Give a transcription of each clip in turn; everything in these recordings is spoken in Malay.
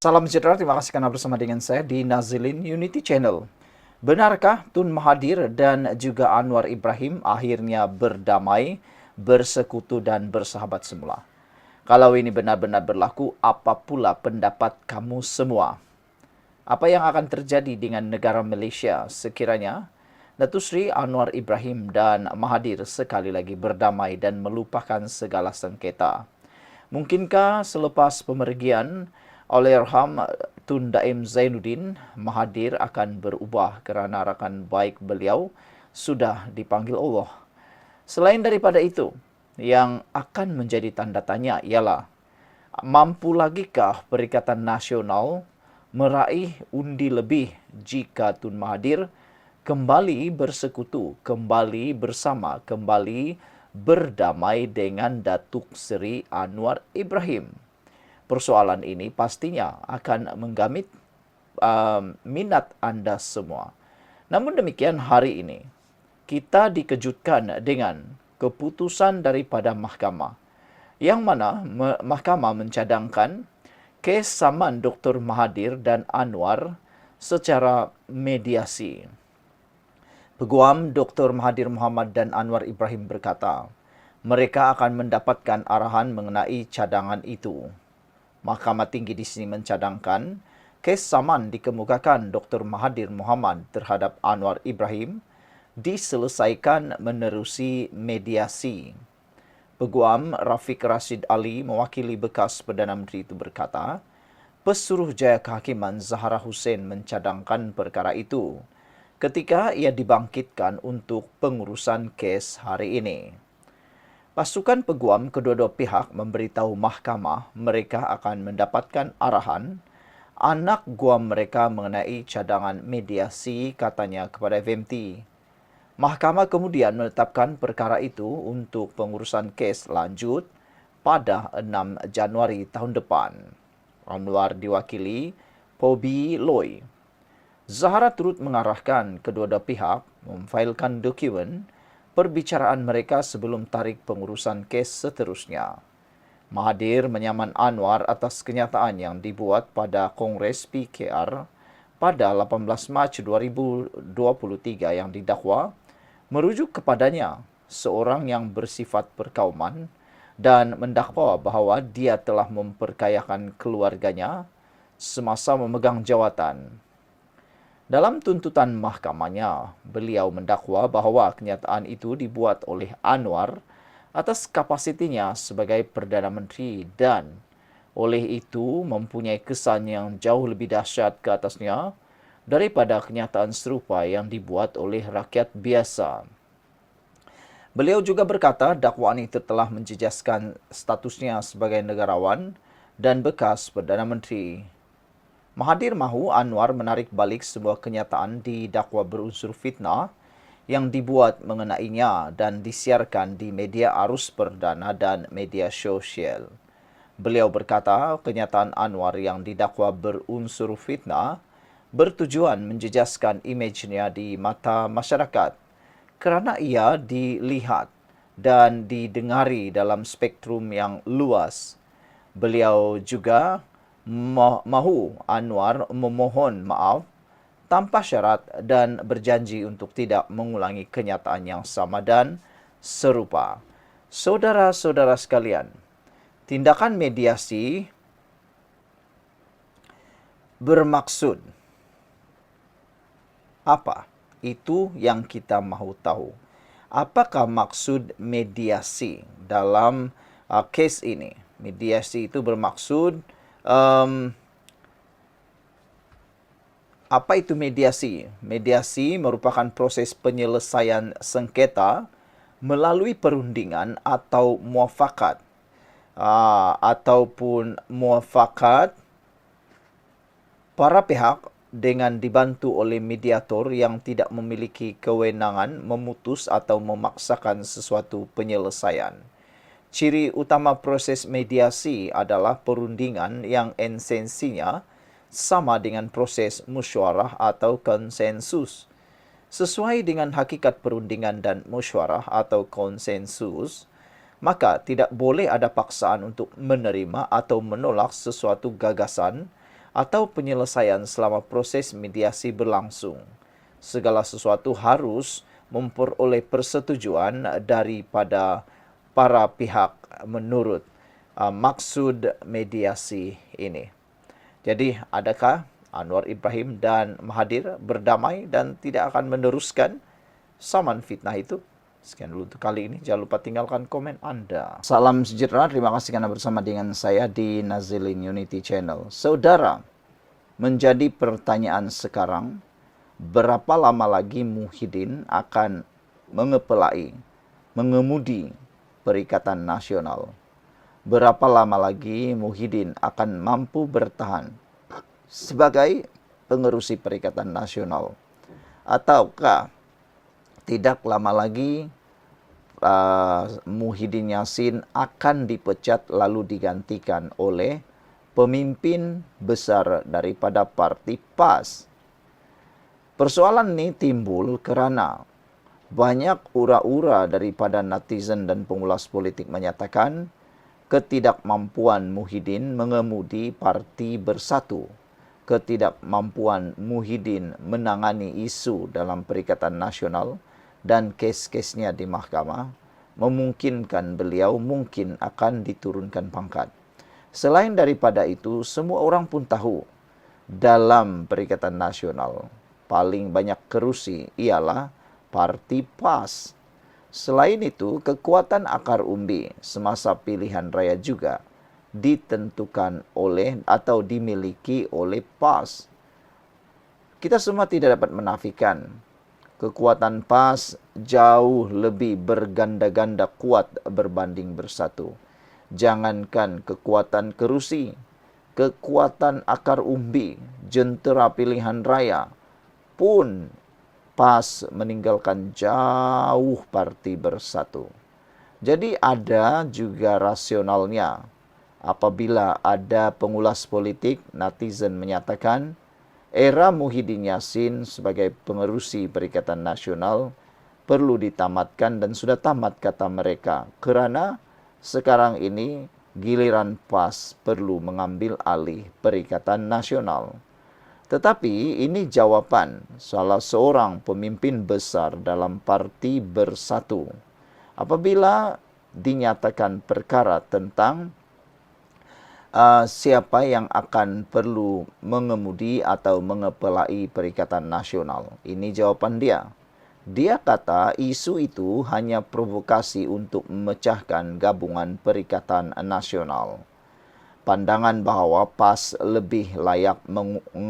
Salam sejahtera, terima kasih karena bersama dengan saya di Nazilin Unity Channel. Benarkah Tun Mahathir dan juga Anwar Ibrahim akhirnya berdamai, bersekutu dan bersahabat semula? Kalau ini benar-benar berlaku, apa pula pendapat kamu semua? Apa yang akan terjadi dengan negara Malaysia sekiranya Datuk Seri Anwar Ibrahim dan Mahathir sekali lagi berdamai dan melupakan segala sengketa? Mungkinkah selepas pemergian Allahyarham Tun Daim Zainuddin, Mahathir akan berubah kerana rakan baik beliau sudah dipanggil Allah? Selain daripada itu, yang akan menjadi tanda tanya ialah mampu lagikah Perikatan Nasional meraih undi lebih jika Tun Mahathir kembali bersekutu, kembali bersama, kembali berdamai dengan Datuk Seri Anwar Ibrahim? Persoalan ini pastinya akan menggamit minat anda semua. Namun demikian, hari ini kita dikejutkan dengan keputusan daripada mahkamah yang mana mahkamah mencadangkan kes saman Dr. Mahathir dan Anwar secara mediasi. Peguam Dr. Mahathir Mohamad dan Anwar Ibrahim berkata, mereka akan mendapatkan arahan mengenai cadangan itu. Mahkamah Tinggi di sini mencadangkan kes saman dikemukakan Dr. Mahathir Mohamad terhadap Anwar Ibrahim diselesaikan menerusi mediasi. Peguam Rafiq Rashid Ali mewakili bekas Perdana Menteri itu berkata, Pesuruhjaya Kehakiman Zahara Hussein mencadangkan perkara itu ketika ia dibangkitkan untuk pengurusan kes hari ini. Pasukan peguam kedua-dua pihak memberitahu mahkamah mereka akan mendapatkan arahan anak guam mereka mengenai cadangan mediasi, katanya kepada FMT. Mahkamah kemudian menetapkan perkara itu untuk pengurusan kes lanjut pada 6 Januari tahun depan. Anwar diwakili Pobi Loy. Zahara turut mengarahkan kedua-dua pihak memfailkan dokumen perbicaraan mereka sebelum tarik pengurusan kes seterusnya. Mahathir menyaman Anwar atas kenyataan yang dibuat pada Kongres PKR pada 18 Mac 2023 yang didakwa merujuk kepadanya seorang yang bersifat perkauman dan mendakwa bahawa dia telah memperkayakan keluarganya semasa memegang jawatan. Dalam tuntutan mahkamahnya, beliau mendakwa bahawa kenyataan itu dibuat oleh Anwar atas kapasitinya sebagai Perdana Menteri dan oleh itu mempunyai kesan yang jauh lebih dahsyat ke atasnya daripada kenyataan serupa yang dibuat oleh rakyat biasa. Beliau juga berkata dakwaan itu telah menjejaskan statusnya sebagai negarawan dan bekas Perdana Menteri. Mahathir mahu Anwar menarik balik sebuah kenyataan didakwa berunsur fitnah yang dibuat mengenainya dan disiarkan di media arus perdana dan media sosial. Beliau berkata kenyataan Anwar yang didakwa berunsur fitnah bertujuan menjejaskan imejnya di mata masyarakat kerana ia dilihat dan didengari dalam spektrum yang luas. Beliau juga mahu Anwar memohon maaf tanpa syarat dan berjanji untuk tidak mengulangi kenyataan yang sama dan serupa. Saudara-saudara sekalian, tindakan mediasi bermaksud apa? Itu yang kita mahu tahu. Apakah maksud mediasi dalam kes ini? Mediasi itu bermaksud apa itu mediasi? Mediasi merupakan proses penyelesaian sengketa melalui perundingan atau muafakat ataupun muafakat para pihak dengan dibantu oleh mediator yang tidak memiliki kewenangan memutus atau memaksakan sesuatu penyelesaian. Ciri utama proses mediasi adalah perundingan yang esensinya sama dengan proses musyawarah atau konsensus. Sesuai dengan hakikat perundingan dan musyawarah atau konsensus, maka tidak boleh ada paksaan untuk menerima atau menolak sesuatu gagasan atau penyelesaian selama proses mediasi berlangsung. Segala sesuatu harus memperoleh persetujuan daripada para pihak menurut maksud mediasi ini. Jadi, adakah Anwar Ibrahim dan Mahathir berdamai dan tidak akan meneruskan saman fitnah itu? Sekian dulu untuk kali ini. Jangan lupa tinggalkan komen Anda. Salam sejahtera. Terima kasih karena bersama dengan saya di Nazilin Unity Channel. Saudara, menjadi pertanyaan sekarang, berapa lama lagi Muhyiddin akan mengemudi Perikatan Nasional? Berapa lama lagi Muhyiddin akan mampu bertahan sebagai pengerusi Perikatan Nasional? Ataukah tidak lama lagi Muhyiddin Yassin akan dipecat lalu digantikan oleh pemimpin besar daripada parti PAS? Persoalan ini timbul kerana banyak ura-ura daripada netizen dan pengulas politik menyatakan ketidakmampuan Muhyiddin mengemudi Parti Bersatu, ketidakmampuan Muhyiddin menangani isu dalam Perikatan Nasional dan kes-kesnya di mahkamah memungkinkan beliau mungkin akan diturunkan pangkat. Selain daripada itu, semua orang pun tahu dalam Perikatan Nasional paling banyak kerusi ialah Parti PAS. Selain itu, kekuatan akar umbi semasa pilihan raya juga ditentukan oleh atau dimiliki oleh PAS. Kita semua tidak dapat menafikan kekuatan PAS jauh lebih berganda-ganda kuat berbanding Bersatu. Jangankan kekuatan kerusi, kekuatan akar umbi, jentera pilihan raya pun PAS meninggalkan jauh Parti Bersatu. Jadi ada juga rasionalnya apabila ada pengulas politik, netizen menyatakan era Muhyiddin Yassin sebagai pengerusi Perikatan Nasional perlu ditamatkan dan sudah tamat kata mereka kerana sekarang ini giliran PAS perlu mengambil alih Perikatan Nasional. Tetapi ini jawapan salah seorang pemimpin besar dalam Parti Bersatu apabila dinyatakan perkara tentang siapa yang akan perlu mengemudi atau mengepelai Perikatan Nasional. Ini jawapan dia. Dia kata isu itu hanya provokasi untuk memecahkan gabungan Perikatan Nasional. Pandangan bahawa PAS lebih layak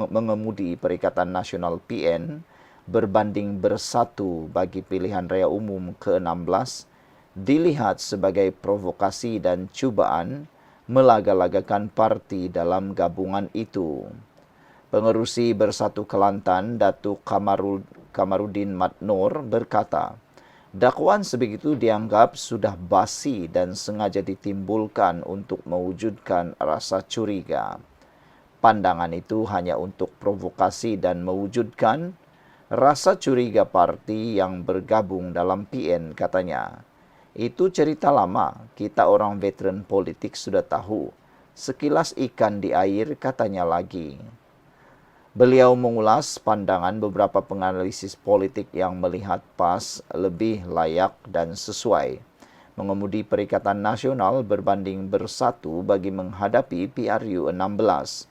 mengemudi Perikatan Nasional PN berbanding Bersatu bagi pilihan raya umum ke-16 dilihat sebagai provokasi dan cubaan melaga-lagakan parti dalam gabungan itu. Pengerusi Bersatu Kelantan, Datuk Kamarudin Mat Noor berkata, dakwaan sebegitu dianggap sudah basi dan sengaja ditimbulkan untuk mewujudkan rasa curiga. Pandangan itu hanya untuk provokasi dan mewujudkan rasa curiga parti yang bergabung dalam PN, katanya. Itu cerita lama, kita orang veteran politik sudah tahu. Sekilas ikan di air, katanya lagi. Beliau mengulas pandangan beberapa penganalisis politik yang melihat PAS lebih layak dan sesuai mengemudi Perikatan Nasional berbanding Bersatu bagi menghadapi PRU 16.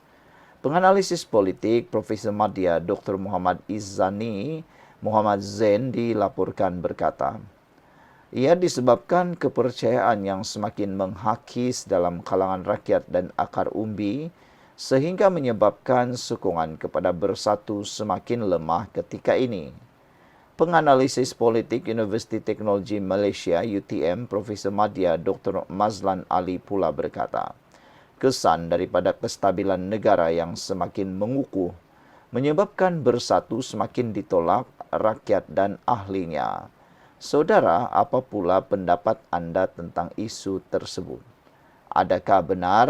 Penganalisis politik Profesor Madya Dr. Muhammad Izzani Muhammad Zain dilaporkan berkata, ia disebabkan kepercayaan yang semakin menghakis dalam kalangan rakyat dan akar umbi sehingga menyebabkan sokongan kepada Bersatu semakin lemah ketika ini. Penganalisis politik Universiti Teknologi Malaysia UTM Profesor Madya Dr. Mazlan Ali pula berkata, kesan daripada kestabilan negara yang semakin mengukuh menyebabkan Bersatu semakin ditolak rakyat dan ahlinya. Saudara, apa pula pendapat anda tentang isu tersebut? Adakah benar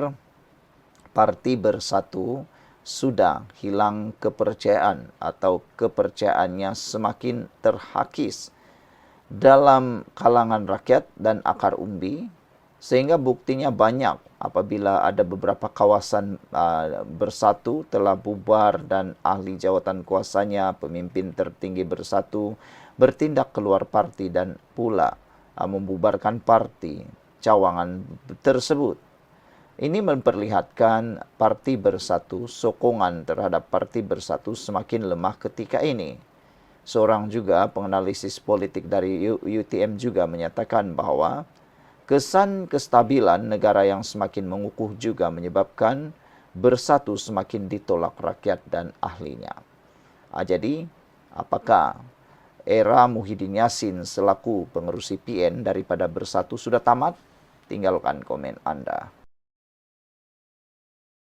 Parti Bersatu sudah hilang kepercayaan atau kepercayaannya semakin terhakis dalam kalangan rakyat dan akar umbi Sehingga buktinya banyak apabila ada beberapa kawasan bersatu telah bubar dan ahli jawatan kuasanya, pemimpin tertinggi bersatu, bertindak keluar parti dan pula membubarkan parti cawangan tersebut. Ini memperlihatkan parti bersatu, sokongan terhadap parti bersatu semakin lemah ketika ini. Seorang juga penganalisis politik dari UTM juga menyatakan bahwa kesan kestabilan negara yang semakin mengukuh juga menyebabkan bersatu semakin ditolak rakyat dan ahlinya. Jadi, apakah era Muhyiddin Yassin selaku pengerusi PN daripada bersatu sudah tamat? Tinggalkan komen Anda.